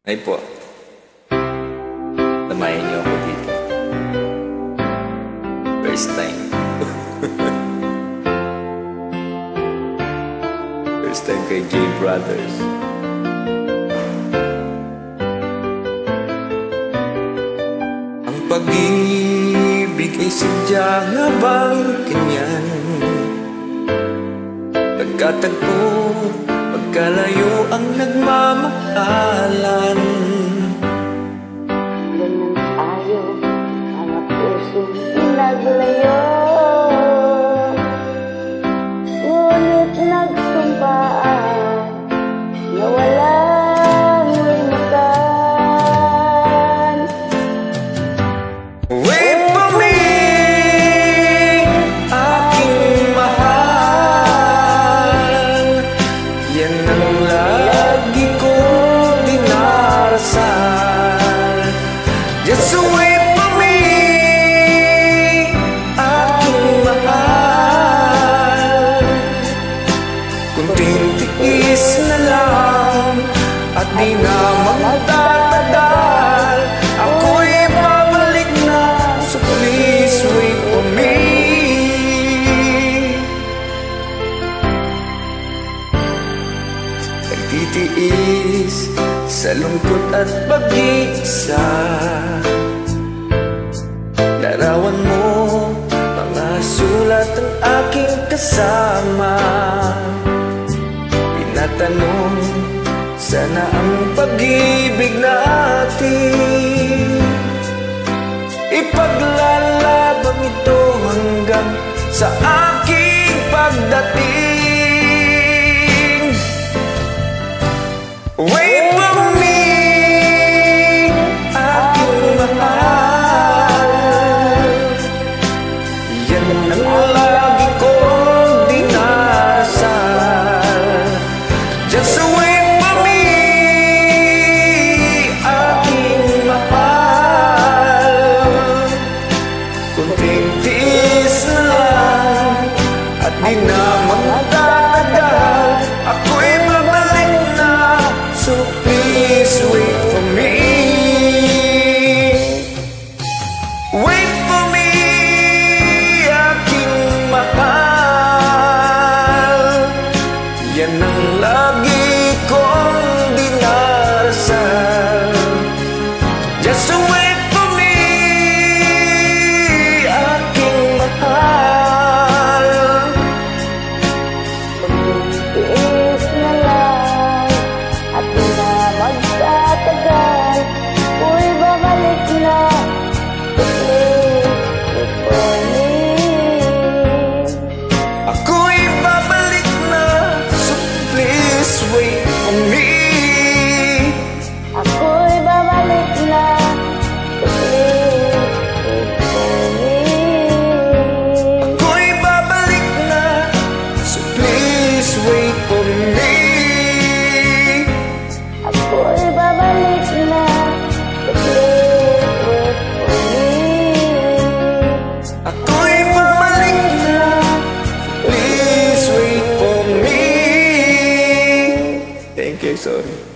Ay po, tamahin niyo ako dito. First time. First time kay J Brothers. Ang pag-ibig ay sadyang habang ganyan, nagkatagpo, pagkalayo ang nagmamahalan. Ganun tayo, mga pusong pinaglayo, ngunit nagsumpaan na walang limutan. Wait for me, aking mahal, yan ang lagi kong dinarasal. Just wait for me, aking mahal. Kunting tiis na lang at di na magtatagal, ako'y babalik na, so please wait for me. Nagtitiis sa lungkot at pag-iisa, larawan mo, mga sulat ang aking kasama. Tinatanong, sana ang pag-ibig natin ipaglalabang ito hanggang sa aking pagdating. Wait for me, aking mahal, yan ang lagi kong dinasal. Just wait for me, aking mahal. Kunting tiis na lang at di na magtatagal, ako'y babalik na, so please wait for me. Wait for me, aking mahal, yan ang lagi kong dinarasal. Just wait for me, aking mahal. Pagtitiis na lang at di na magtatagal, ako'y babalik na, so please wait for me. Ako'y babalik na, so please wait for me. Ako'y babalik na, so please wait for me. Ako'y babalik na, so please wait for me. Ako'y babalik na, so please wait for me. Ako'y babalik na, so please wait for me. Thank you, sorry.